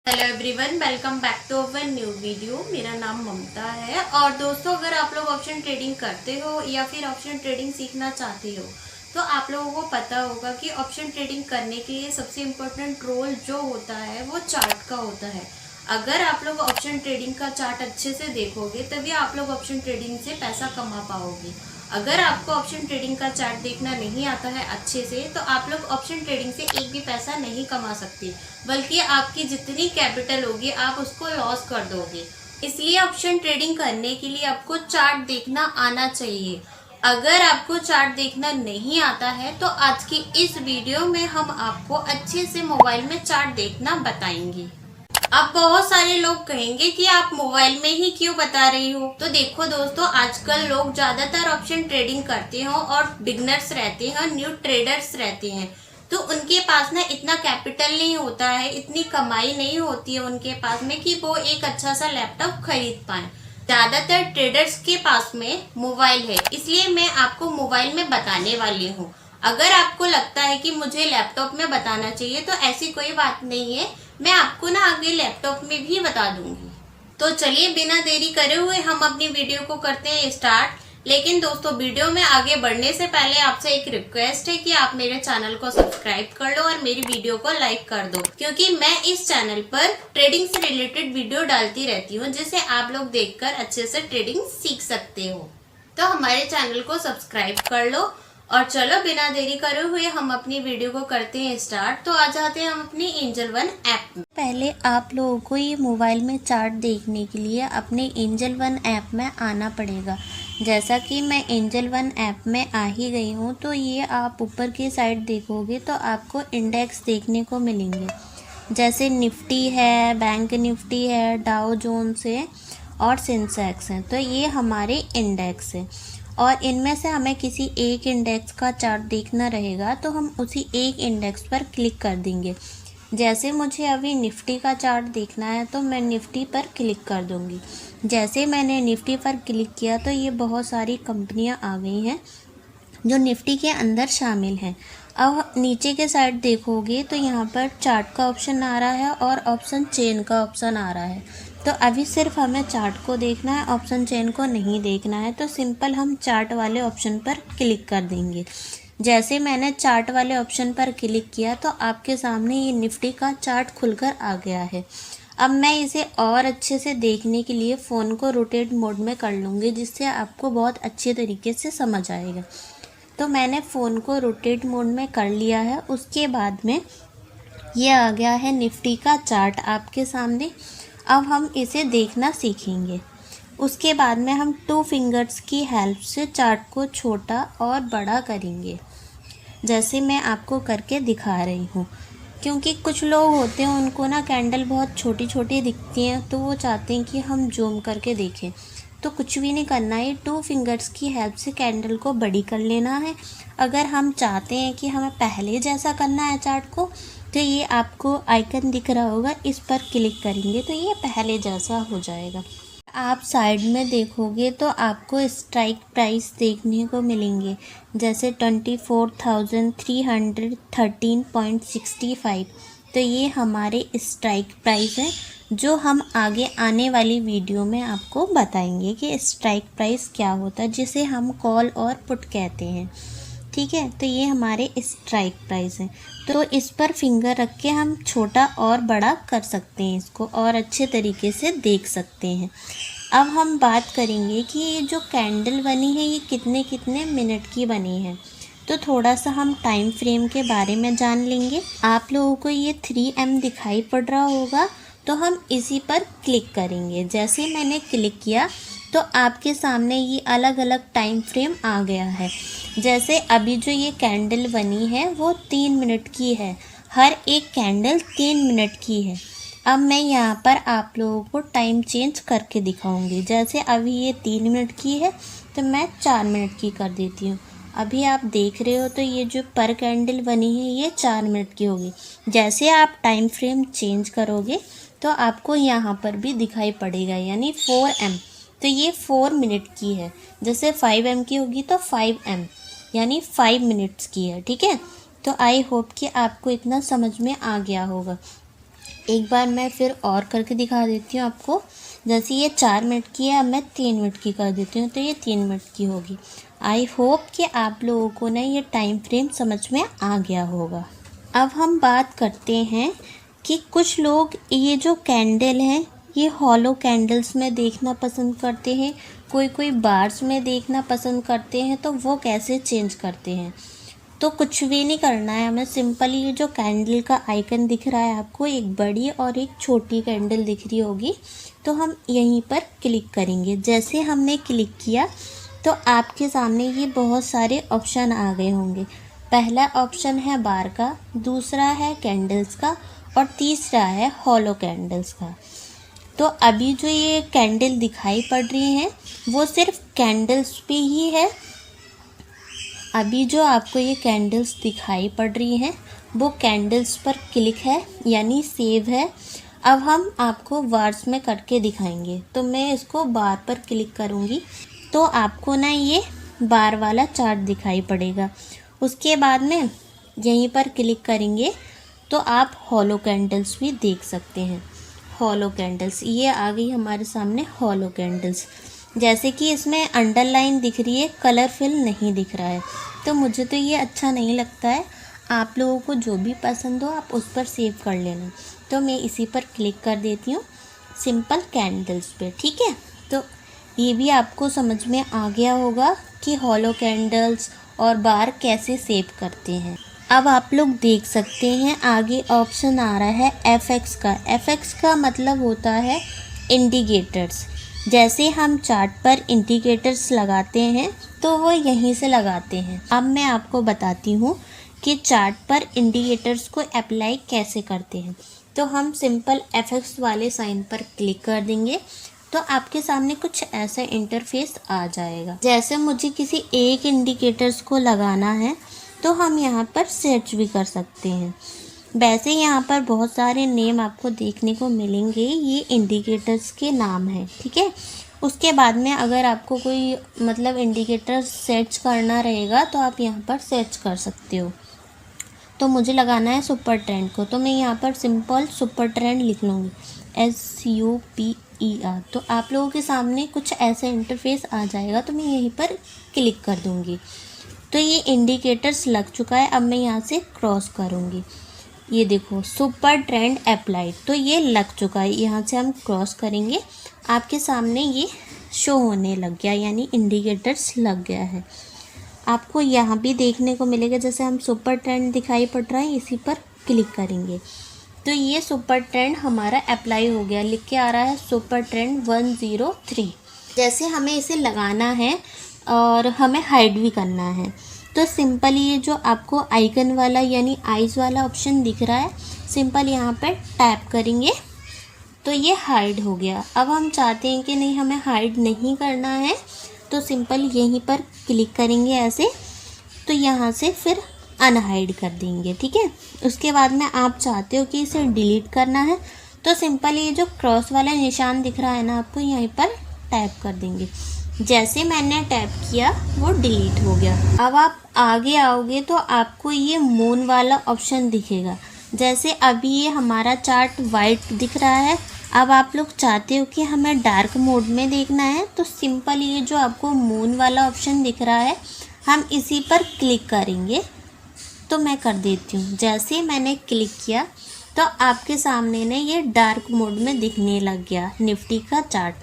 Hello everyone, welcome back to our new video. मेरा नाम ममता है। और दोस्तों, अगर आप लोग ऑप्शन ट्रेडिंग करते हो या फिर ऑप्शन ट्रेडिंग सीखना चाहते हो तो आप लोगों को पता होगा कि ऑप्शन ट्रेडिंग करने के लिए सबसे इम्पोर्टेंट रोल जो होता है वो चार्ट का होता है। अगर आप लोग ऑप्शन ट्रेडिंग का चार्ट अच्छे से देखोगे तभी आप लोग ऑप्शन ट्रेडिंग से पैसा कमा पाओगे। अगर आपको ऑप्शन ट्रेडिंग का चार्ट देखना नहीं आता है अच्छे से तो आप लोग ऑप्शन ट्रेडिंग से एक भी पैसा नहीं कमा सकते, बल्कि आपकी जितनी कैपिटल होगी आप उसको लॉस कर दोगे। इसलिए ऑप्शन ट्रेडिंग करने के लिए आपको चार्ट देखना आना चाहिए। अगर आपको चार्ट देखना नहीं आता है तो आज की इस वीडियो में हम आपको अच्छे से मोबाइल में चार्ट देखना बताएंगे। अब बहुत सारे लोग कहेंगे कि आप मोबाइल में ही क्यों बता रही हो। तो देखो दोस्तों, आजकल लोग ज्यादातर ऑप्शन ट्रेडिंग करते हो और बिगनर्स रहते हैं, न्यू ट्रेडर्स रहते हैं, तो उनके पास ना इतना कैपिटल नहीं होता है, इतनी कमाई नहीं होती है उनके पास में कि वो एक अच्छा सा लैपटॉप खरीद पाए। ज्यादातर ट्रेडर्स के पास में मोबाइल है, इसलिए मैं आपको मोबाइल में बताने वाली हूँ। अगर आपको लगता है कि मुझे लैपटॉप में बताना चाहिए तो ऐसी कोई बात नहीं है, मैं आपको ना आगे लैपटॉप में भी बता दूंगी। तो चलिए बिना देरी करे हुए हम अपनी वीडियो को करते हैं स्टार्ट। लेकिन दोस्तों, वीडियो में आगे बढ़ने से पहले आपसे एक रिक्वेस्ट है कि आप मेरे चैनल को सब्सक्राइब कर लो और मेरी वीडियो को लाइक कर दो, क्योंकि मैं इस चैनल पर ट्रेडिंग से रिलेटेड वीडियो डालती रहती हूँ जिसे आप लोग देखकर अच्छे से ट्रेडिंग सीख सकते हो। तो हमारे चैनल को सब्सक्राइब कर लो और चलो बिना देरी करे हुए हम अपनी वीडियो को करते हैं स्टार्ट। तो आ जाते हैं हम अपनी एंजल वन ऐप में। पहले आप लोगों को ये मोबाइल में चार्ट देखने के लिए अपने एंजल वन ऐप में आना पड़ेगा। जैसा कि मैं एंजल वन ऐप में आ ही गई हूँ, तो ये आप ऊपर की साइड देखोगे तो आपको इंडेक्स देखने को मिलेंगे, जैसे निफ्टी है, बैंक निफ्टी है, डाउ जोन्स है और सेंसेक्स है। तो ये हमारे इंडेक्स है और इनमें से हमें किसी एक इंडेक्स का चार्ट देखना रहेगा तो हम उसी एक इंडेक्स पर क्लिक कर देंगे। जैसे मुझे अभी निफ्टी का चार्ट देखना है तो मैं निफ्टी पर क्लिक कर दूंगी। जैसे मैंने निफ्टी पर क्लिक किया तो ये बहुत सारी कंपनियां आ गई हैं जो निफ्टी के अंदर शामिल हैं। अब नीचे के साइड देखोगे तो यहाँ पर चार्ट का ऑप्शन आ रहा है और ऑप्शन चेन का ऑप्शन आ रहा है। तो अभी सिर्फ हमें चार्ट को देखना है, ऑप्शन चेन को नहीं देखना है। तो सिंपल हम चार्ट वाले ऑप्शन पर क्लिक कर देंगे। जैसे मैंने चार्ट वाले ऑप्शन पर क्लिक किया तो आपके सामने ये निफ्टी का चार्ट खुलकर आ गया है। अब मैं इसे और अच्छे से देखने के लिए फ़ोन को रोटेट मोड में कर लूँगी, जिससे आपको बहुत अच्छे तरीके से समझ आएगा। तो मैंने फ़ोन को रोटेट मोड में कर लिया है। उसके बाद में ये आ गया है निफ्टी का चार्ट आपके सामने। अब हम इसे देखना सीखेंगे। उसके बाद में हम 2 फिंगर्स की हेल्प से चार्ट को छोटा और बड़ा करेंगे, जैसे मैं आपको करके दिखा रही हूँ। क्योंकि कुछ लोग होते हैं उनको ना कैंडल बहुत छोटी छोटी दिखती हैं, तो वो चाहते हैं कि हम जूम करके देखें। तो कुछ भी नहीं करना है, 2 फिंगर्स की हेल्प से कैंडल को बड़ी कर लेना है। अगर हम चाहते हैं कि हमें पहले जैसा करना है चार्ट को, तो ये आपको आइकन दिख रहा होगा, इस पर क्लिक करेंगे तो ये पहले जैसा हो जाएगा। आप साइड में देखोगे तो आपको स्ट्राइक प्राइस देखने को मिलेंगे, जैसे 24,313.65। तो ये हमारे स्ट्राइक प्राइस है, जो हम आगे आने वाली वीडियो में आपको बताएंगे कि स्ट्राइक प्राइस क्या होता है, जिसे हम कॉल और पुट कहते हैं। ठीक है, तो ये हमारे स्ट्राइक प्राइस है। तो इस पर फिंगर रख के हम छोटा और बड़ा कर सकते हैं इसको, और अच्छे तरीके से देख सकते हैं। अब हम बात करेंगे कि ये जो कैंडल बनी है ये कितने कितने मिनट की बनी है। तो थोड़ा सा हम टाइम फ्रेम के बारे में जान लेंगे। आप लोगों को ये 3M दिखाई पड़ रहा होगा, तो हम इसी पर क्लिक करेंगे। जैसे मैंने क्लिक किया तो आपके सामने ये अलग अलग टाइम फ्रेम आ गया है। जैसे अभी जो ये कैंडल बनी है वो 3 मिनट की है, हर एक कैंडल 3 मिनट की है। अब मैं यहाँ पर आप लोगों को टाइम चेंज करके दिखाऊंगी। जैसे अभी ये 3 मिनट की है तो मैं 4 मिनट की कर देती हूँ। अभी आप देख रहे हो तो ये जो पर कैंडल बनी है ये 4 मिनट की होगी। जैसे आप टाइम फ्रेम चेंज करोगे तो आपको यहाँ पर भी दिखाई पड़ेगा, यानी 4M। तो ये 4 मिनट की है। जैसे 5M की होगी तो 5M, यानी 5 मिनट्स की है। ठीक है, तो आई होप कि आपको इतना समझ में आ गया होगा। एक बार मैं फिर और करके दिखा देती हूँ आपको। जैसे ये 4 मिनट की है, अब मैं 3 मिनट की कर देती हूँ, तो ये 3 मिनट की होगी। आई होप कि आप लोगों को ना ये टाइम फ्रेम समझ में आ गया होगा। अब हम बात करते हैं कि कुछ लोग ये जो कैंडल हैं ये हॉलो कैंडल्स में देखना पसंद करते हैं, कोई कोई बार्स में देखना पसंद करते हैं, तो वो कैसे चेंज करते हैं। तो कुछ भी नहीं करना है हमें, सिंपली ये जो कैंडल का आइकन दिख रहा है आपको, एक बड़ी और एक छोटी कैंडल दिख रही होगी, तो हम यहीं पर क्लिक करेंगे। जैसे हमने क्लिक किया तो आपके सामने ये बहुत सारे ऑप्शन आ गए होंगे। पहला ऑप्शन है बार का, दूसरा है कैंडल्स का और तीसरा है हॉलो कैंडल्स का। तो अभी जो ये कैंडल दिखाई पड़ रही हैं वो सिर्फ कैंडल्स पे ही है। अभी जो आपको ये कैंडल्स दिखाई पड़ रही हैं वो कैंडल्स पर क्लिक है, यानी सेव है। अब हम आपको बार्स में करके दिखाएंगे, तो मैं इसको बार पर क्लिक करूँगी तो आपको ना ये बार वाला चार्ट दिखाई पड़ेगा। उसके बाद में यहीं पर क्लिक करेंगे तो आप हॉलो कैंडल्स भी देख सकते हैं। हॉलो कैंडल्स ये आ गई हमारे सामने हॉलो कैंडल्स। जैसे कि इसमें अंडरलाइन दिख रही है, कलर फिल नहीं दिख रहा है, तो मुझे तो ये अच्छा नहीं लगता है। आप लोगों को जो भी पसंद हो आप उस पर सेव कर लेना। तो मैं इसी पर क्लिक कर देती हूँ, सिंपल कैंडल्स पे। ठीक है, तो ये भी आपको समझ में आ गया होगा कि हॉलो कैंडल्स और बार कैसे सेव करते हैं। अब आप लोग देख सकते हैं आगे ऑप्शन आ रहा है FX का। FX का मतलब होता है इंडिकेटर्स। जैसे हम चार्ट पर इंडिकेटर्स लगाते हैं तो वो यहीं से लगाते हैं। अब मैं आपको बताती हूँ कि चार्ट पर इंडिकेटर्स को अप्लाई कैसे करते हैं। तो हम सिंपल FX वाले साइन पर क्लिक कर देंगे तो आपके सामने कुछ ऐसा इंटरफेस आ जाएगा। जैसे मुझे किसी एक इंडिकेटर्स को लगाना है तो हम यहाँ पर सर्च भी कर सकते हैं। वैसे यहाँ पर बहुत सारे नेम आपको देखने को मिलेंगे, ये इंडिकेटर्स के नाम हैं। ठीक है, उसके बाद में अगर आपको कोई मतलब इंडिकेटर सर्च करना रहेगा तो आप यहाँ पर सर्च कर सकते हो। तो मुझे लगाना है सुपर ट्रेंड को, तो मैं यहाँ पर सिंपल सुपर ट्रेंड लिख लूँगी, SUPER। तो आप लोगों के सामने कुछ ऐसा इंटरफेस आ जाएगा, तो मैं यहीं पर क्लिक कर दूँगी। तो ये इंडिकेटर्स लग चुका है। अब मैं यहाँ से क्रॉस करूँगी, ये देखो सुपर ट्रेंड अप्लाइड, तो ये लग चुका है। यहाँ से हम क्रॉस करेंगे, आपके सामने ये शो होने लग गया, यानी इंडिकेटर्स लग गया है। आपको यहाँ भी देखने को मिलेगा, जैसे हम सुपर ट्रेंड दिखाई पड़ रहा है, इसी पर क्लिक करेंगे तो ये सुपर ट्रेंड हमारा अप्लाई हो गया। लिख के आ रहा है सुपर ट्रेंड 103। जैसे हमें इसे लगाना है और हमें हाइड भी करना है, तो सिंपल ये जो आपको आइकन वाला यानी आइज़ वाला ऑप्शन दिख रहा है, सिंपल यहाँ पर टैप करेंगे तो ये हाइड हो गया। अब हम चाहते हैं कि नहीं हमें हाइड नहीं करना है, तो सिंपल यहीं पर क्लिक करेंगे ऐसे, तो यहाँ से फिर अनहाइड कर देंगे। ठीक है, उसके बाद में आप चाहते हो कि इसे डिलीट करना है तो सिंपल ये जो क्रॉस वाला निशान दिख रहा है ना आपको, यहीं पर टैप कर देंगे। जैसे मैंने टैप किया वो डिलीट हो गया। अब आप आगे आओगे तो आपको ये मून वाला ऑप्शन दिखेगा। जैसे अभी ये हमारा चार्ट वाइट दिख रहा है, अब आप लोग चाहते हो कि हमें डार्क मोड में देखना है, तो सिंपल ये जो आपको मून वाला ऑप्शन दिख रहा है हम इसी पर क्लिक करेंगे। तो मैं कर देती हूँ, जैसे मैंने क्लिक किया तो आपके सामने ने ये डार्क मोड में दिखने लग गया निफ्टी का चार्ट।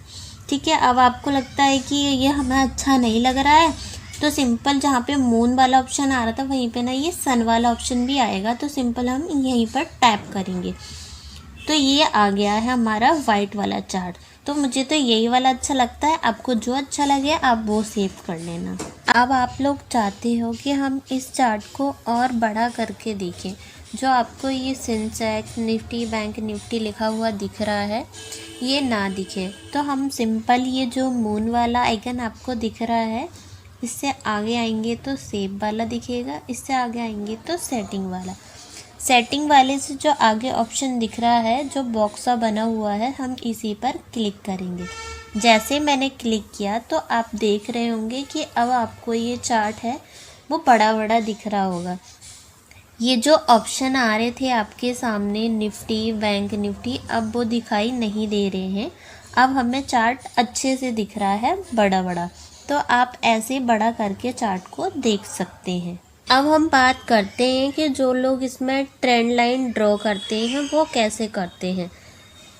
ठीक है, अब आपको लगता है कि ये हमें अच्छा नहीं लग रहा है, तो सिंपल जहाँ पे मून वाला ऑप्शन आ रहा था वहीं पे ना ये सन वाला ऑप्शन भी आएगा, तो सिंपल हम यहीं पर टैप करेंगे तो ये आ गया है हमारा वाइट वाला चार्ट। तो मुझे तो यही वाला अच्छा लगता है, आपको जो अच्छा लगे आप वो सेव कर लेना। अब आप लोग चाहते हो कि हम इस चार्ट को और बड़ा करके देखें, जो आपको ये सेंसेक्स निफ्टी बैंक निफ्टी लिखा हुआ दिख रहा है ये ना दिखे, तो हम सिंपल ये जो मून वाला आइकन आपको दिख रहा है इससे आगे आएंगे तो सेव वाला दिखेगा, इससे आगे आएंगे तो सेटिंग वाला। सेटिंग वाले से जो आगे ऑप्शन दिख रहा है जो बॉक्स सा बना हुआ है, हम इसी पर क्लिक करेंगे। जैसे मैंने क्लिक किया तो आप देख रहे होंगे कि अब आपको ये चार्ट है वो बड़ा बड़ा दिख रहा होगा। ये जो ऑप्शन आ रहे थे आपके सामने निफ्टी, बैंक निफ्टी, अब वो दिखाई नहीं दे रहे हैं। अब हमें चार्ट अच्छे से दिख रहा है बड़ा बड़ा, तो आप ऐसे बड़ा करके चार्ट को देख सकते हैं। अब हम बात करते हैं कि जो लोग इसमें ट्रेंड लाइन ड्रॉ करते हैं वो कैसे करते हैं।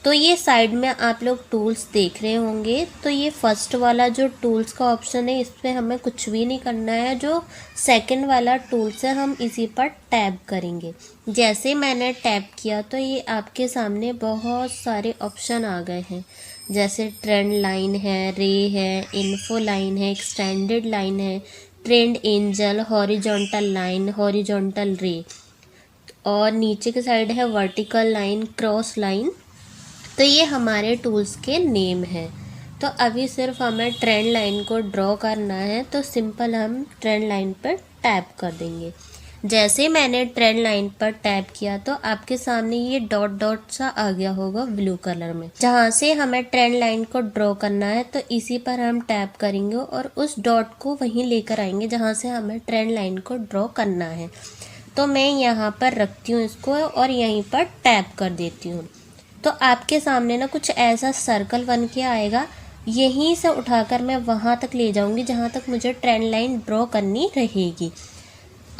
तो ये साइड में आप लोग टूल्स देख रहे होंगे, तो ये फर्स्ट वाला जो टूल्स का ऑप्शन है, इस पर हमें कुछ भी नहीं करना है। जो सेकंड वाला टूल्स है हम इसी पर टैप करेंगे। जैसे मैंने टैप किया तो ये आपके सामने बहुत सारे ऑप्शन आ गए हैं, जैसे ट्रेंड लाइन है, रे है, इन्फो लाइन है, एक्सटेंडेड लाइन है, trend angel, horizontal line, horizontal रे, और नीचे के साइड है वर्टिकल लाइन, क्रॉस लाइन। तो ये हमारे टूल्स के नेम है। तो अभी सिर्फ हमें ट्रेंड लाइन को ड्रॉ करना है, तो सिंपल हम ट्रेंड लाइन पर टैप कर देंगे। जैसे मैंने ट्रेंड लाइन पर टैप किया तो आपके सामने ये डॉट डॉट सा आ गया होगा ब्लू कलर में। जहाँ से हमें ट्रेंड लाइन को ड्रॉ करना है तो इसी पर हम टैप करेंगे और उस डॉट को वहीं लेकर आएंगे जहाँ से हमें ट्रेंड लाइन को ड्रॉ करना है। तो मैं यहाँ पर रखती हूँ इसको और यहीं पर टैप कर देती हूँ। तो आपके सामने ना कुछ ऐसा सर्कल बन के आएगा, यहीं से उठाकर मैं वहाँ तक ले जाऊँगी जहाँ तक मुझे ट्रेंड लाइन ड्रॉ करनी रहेगी।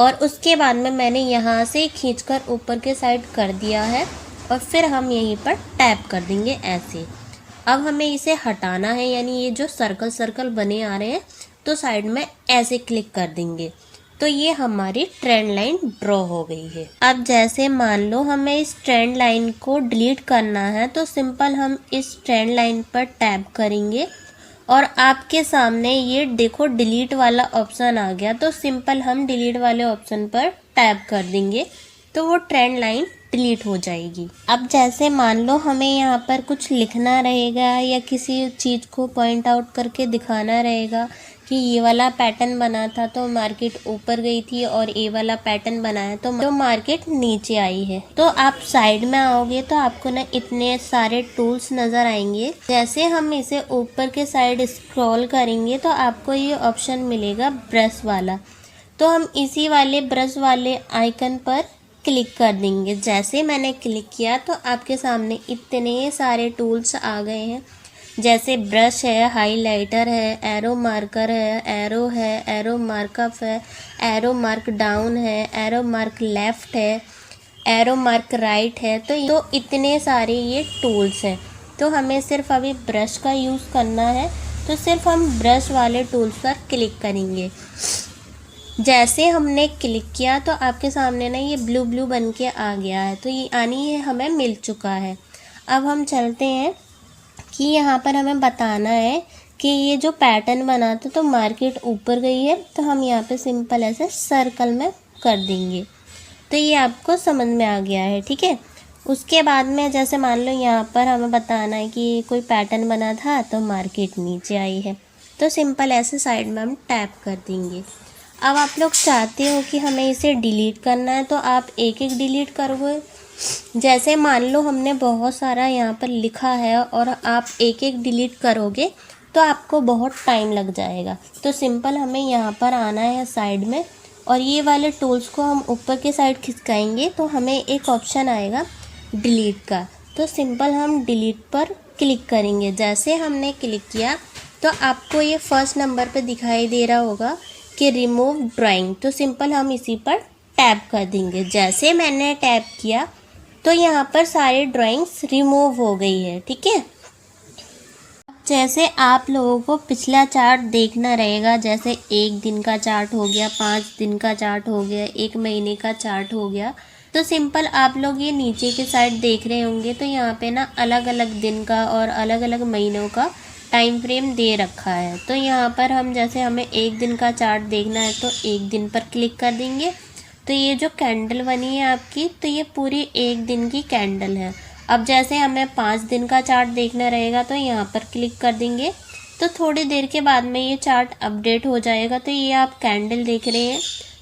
और उसके बाद में मैंने यहाँ से खींचकर ऊपर के साइड कर दिया है और फिर हम यहीं पर टैप कर देंगे ऐसे। अब हमें इसे हटाना है, यानी ये जो सर्कल सर्कल बने आ रहे हैं तो साइड में ऐसे क्लिक कर देंगे। तो ये हमारी ट्रेंड लाइन ड्रॉ हो गई है। अब जैसे मान लो हमें इस ट्रेंड लाइन को डिलीट करना है, तो सिंपल हम इस ट्रेंड लाइन पर टैप करेंगे और आपके सामने ये देखो डिलीट वाला ऑप्शन आ गया। तो सिंपल हम डिलीट वाले ऑप्शन पर टैप कर देंगे तो वो ट्रेंड लाइन डिलीट हो जाएगी। अब जैसे मान लो हमें यहाँ पर कुछ लिखना रहेगा या किसी चीज़ को पॉइंट आउट करके दिखाना रहेगा कि ये वाला पैटर्न बना था तो मार्केट ऊपर गई थी और ये वाला पैटर्न बनाया तो मार्केट नीचे आई है। तो आप साइड में आओगे तो आपको ना इतने सारे टूल्स नज़र आएंगे। जैसे हम इसे ऊपर के साइड स्क्रॉल करेंगे तो आपको ये ऑप्शन मिलेगा ब्रश वाला। तो हम इसी वाले ब्रश वाले आइकन पर क्लिक कर देंगे। जैसे मैंने क्लिक किया तो आपके सामने इतने सारे टूल्स आ गए हैं, जैसे ब्रश है, हाइलाइटर है, एरो मार्कर है, एरो मार्कअप है, एरो मार्क डाउन है, एरो मार्क लेफ़्ट है, एरो मार्क राइट है। तो इतने सारे ये टूल्स हैं। तो हमें सिर्फ अभी ब्रश का यूज़ करना है, तो सिर्फ हम ब्रश वाले टूल्स पर क्लिक करेंगे। जैसे हमने क्लिक किया तो आपके सामने ना ये ब्लू ब्लू बन के आ गया है, तो ये यानी ये हमें मिल चुका है। अब हम चलते हैं कि यहाँ पर हमें बताना है कि ये जो पैटर्न बना था तो मार्केट ऊपर गई है, तो हम यहाँ पे सिंपल ऐसे सर्कल में कर देंगे। तो ये आपको समझ में आ गया है, ठीक है। उसके बाद में जैसे मान लो यहाँ पर हमें बताना है कि कोई पैटर्न बना था तो मार्केट नीचे आई है, तो सिंपल ऐसे साइड में हम टैप कर देंगे। अब आप लोग चाहते हो कि हमें इसे डिलीट करना है तो आप एक एक डिलीट करोगे। जैसे मान लो हमने बहुत सारा यहाँ पर लिखा है और आप एक एक डिलीट करोगे तो आपको बहुत टाइम लग जाएगा। तो सिंपल हमें यहाँ पर आना है साइड में और ये वाले टूल्स को हम ऊपर के साइड खिसकाएंगे तो हमें एक ऑप्शन आएगा डिलीट का। तो सिंपल हम डिलीट पर क्लिक करेंगे। जैसे हमने क्लिक किया तो आपको ये फर्स्ट नंबर पर दिखाई दे रहा होगा कि रिमूव ड्राइंग। तो सिंपल हम इसी पर टैप कर देंगे। जैसे मैंने टैप किया तो यहाँ पर सारे ड्राइंग्स रिमूव हो गई है, ठीक है। जैसे आप लोगों को पिछला चार्ट देखना रहेगा, जैसे 1 दिन का चार्ट हो गया, 5 दिन का चार्ट हो गया, 1 महीने का चार्ट हो गया, तो सिंपल आप लोग ये नीचे के साइड देख रहे होंगे तो यहाँ पे ना अलग अलग दिन का और अलग अलग महीनों का टाइम फ्रेम दे रखा है। तो यहाँ पर हम जैसे हमें 1 दिन का चार्ट देखना है तो 1 दिन पर क्लिक कर देंगे। तो ये जो कैंडल बनी है आपकी, तो ये पूरी 1 दिन की कैंडल है। अब जैसे हमें 5 दिन का चार्ट देखना रहेगा तो यहाँ पर क्लिक कर देंगे। तो थोड़ी देर के बाद में ये चार्ट अपडेट हो जाएगा। तो ये आप कैंडल देख रहे हैं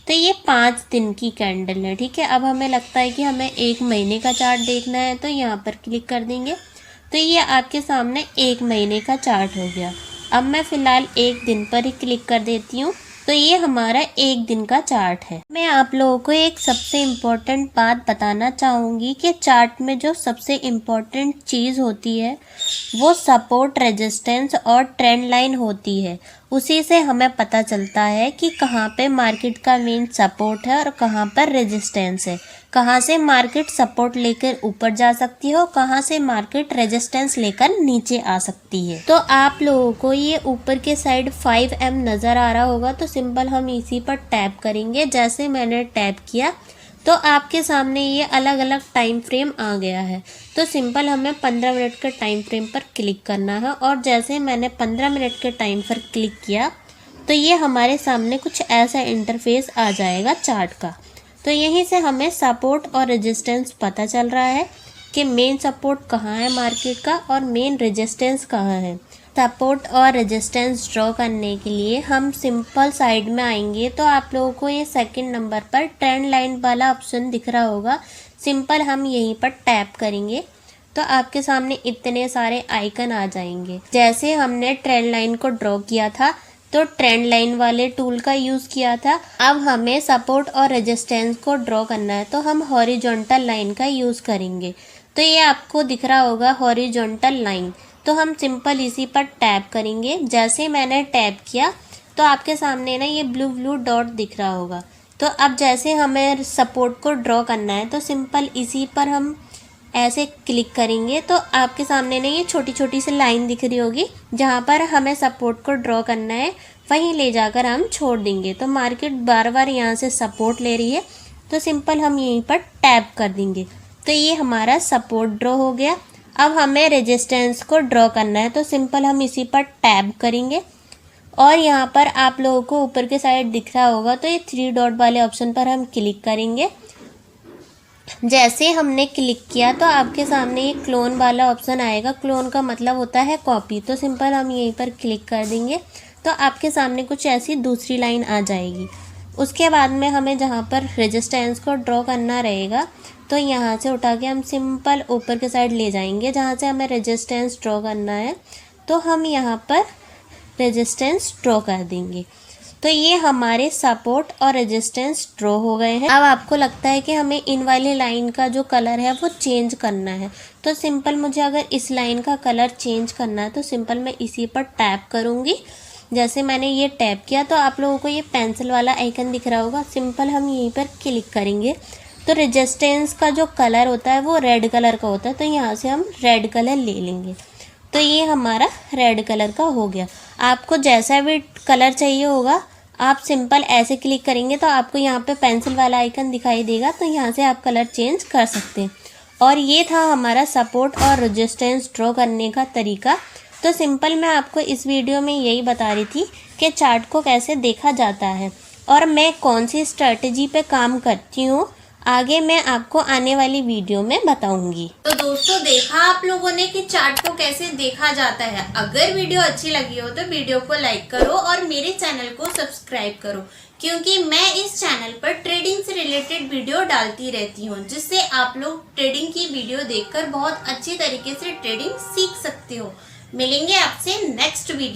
तो ये 5 दिन की कैंडल है, ठीक है। अब हमें लगता है कि हमें 1 महीने का चार्ट देखना है तो यहाँ पर क्लिक कर देंगे। तो ये आपके सामने 1 महीने का चार्ट हो गया। अब मैं फ़िलहाल 1 दिन पर ही क्लिक कर देती हूँ। तो ये हमारा एक दिन का चार्ट है। मैं आप लोगों को एक सबसे इम्पोर्टेंट बात बताना चाहूँगी कि चार्ट में जो सबसे इम्पोर्टेंट चीज़ होती है वो सपोर्ट, रेजिस्टेंस और ट्रेंड लाइन होती है। उसी से हमें पता चलता है कि कहाँ पे मार्केट का मेन सपोर्ट है और कहाँ पर रेजिस्टेंस है, कहाँ से मार्केट सपोर्ट लेकर ऊपर जा सकती है और कहाँ से मार्केट रेजिस्टेंस लेकर नीचे आ सकती है। तो आप लोगों को ये ऊपर के साइड 5M नज़र आ रहा होगा, तो सिंपल हम इसी पर टैप करेंगे। जैसे मैंने टैप किया तो आपके सामने ये अलग अलग टाइम फ्रेम आ गया है। तो सिंपल हमें 15 मिनट के टाइम फ्रेम पर क्लिक करना है और जैसे मैंने 15 मिनट के टाइम पर क्लिक किया तो ये हमारे सामने कुछ ऐसा इंटरफेस आ जाएगा चार्ट का। तो यहीं से हमें सपोर्ट और रेजिस्टेंस पता चल रहा है कि मेन सपोर्ट कहाँ है मार्केट का और मेन रेजिस्टेंस कहाँ है। सपोर्ट और रेजिस्टेंस ड्रॉ करने के लिए हम सिंपल साइड में आएंगे तो आप लोगों को ये सेकंड नंबर पर ट्रेंड लाइन वाला ऑप्शन दिख रहा होगा। सिंपल हम यहीं पर टैप करेंगे तो आपके सामने इतने सारे आइकन आ जाएंगे। जैसे हमने ट्रेंड लाइन को ड्रॉ किया था तो ट्रेंड लाइन वाले टूल का यूज़ किया था, अब हमें सपोर्ट और रेजिस्टेंस को ड्रॉ करना है तो हम हॉरिजॉन्टल लाइन का यूज़ करेंगे। तो ये आपको दिख रहा होगा हॉरिजॉन्टल लाइन, तो हम सिंपल इसी पर टैप करेंगे। जैसे मैंने टैप किया तो आपके सामने ना ये ब्लू डॉट दिख रहा होगा। तो अब जैसे हमें सपोर्ट को ड्रॉ करना है तो सिंपल इसी पर हम ऐसे क्लिक करेंगे तो आपके सामने ना ये छोटी छोटी सी लाइन दिख रही होगी, जहाँ पर हमें सपोर्ट को ड्रॉ करना है वहीं ले जाकर हम छोड़ देंगे। तो मार्केट बार बार यहाँ से सपोर्ट ले रही है तो सिंपल हम यहीं पर टैप कर देंगे तो ये हमारा सपोर्ट ड्रॉ हो गया। अब हमें रेजिस्टेंस को ड्रॉ करना है तो सिंपल हम इसी पर टैप करेंगे और यहाँ पर आप लोगों को ऊपर के साइड दिख रहा होगा तो ये 3 डॉट वाले ऑप्शन पर हम क्लिक करेंगे। जैसे हमने क्लिक किया तो आपके सामने ये क्लोन वाला ऑप्शन आएगा। क्लोन का मतलब होता है कॉपी। तो सिंपल हम यहीं पर क्लिक कर देंगे तो आपके सामने कुछ ऐसी दूसरी लाइन आ जाएगी। उसके बाद में हमें जहाँ पर रेजिस्टेंस को ड्रॉ करना रहेगा तो यहाँ से उठा के हम सिंपल ऊपर के साइड ले जाएंगे। जहाँ से हमें रेजिस्टेंस ड्रॉ करना है तो हम यहाँ पर रेजिस्टेंस ड्रॉ कर देंगे। तो ये हमारे सपोर्ट और रेजिस्टेंस ड्रॉ हो गए हैं। अब आपको लगता है कि हमें इन वाली लाइन का जो कलर है वो चेंज करना है, तो सिंपल मुझे अगर इस लाइन का कलर चेंज करना है तो सिंपल मैं इसी पर टैप करूँगी। जैसे मैंने ये टैप किया तो आप लोगों को ये पेंसिल वाला आइकन दिख रहा होगा। सिंपल हम यहीं पर क्लिक करेंगे तो रेजिस्टेंस का जो कलर होता है वो रेड कलर का होता है, तो यहाँ से हम रेड कलर ले लेंगे। तो ये हमारा रेड कलर का हो गया। आपको जैसा भी कलर चाहिए होगा आप सिंपल ऐसे क्लिक करेंगे तो आपको यहाँ पे पेंसिल वाला आइकन दिखाई देगा, तो यहाँ से आप कलर चेंज कर सकते हैं। और ये था हमारा सपोर्ट और रेजिस्टेंस ड्रॉ करने का तरीका। तो सिंपल मैं आपको इस वीडियो में यही बता रही थी कि चार्ट को कैसे देखा जाता है और मैं कौन सी स्ट्रेटजी पे काम करती हूँ, आगे मैं आपको आने वाली वीडियो में बताऊंगी। तो दोस्तों देखा आप लोगों ने कि चार्ट को कैसे देखा जाता है। अगर वीडियो अच्छी लगी हो तो वीडियो को लाइक करो और मेरे चैनल को सब्सक्राइब करो, क्योंकि मैं इस चैनल पर ट्रेडिंग से रिलेटेड वीडियो डालती रहती हूँ, जिससे आप लोग ट्रेडिंग की वीडियो देखकर बहुत अच्छी तरीके से ट्रेडिंग सीख सकते हो। मिलेंगे आपसे नेक्स्ट वीडियो।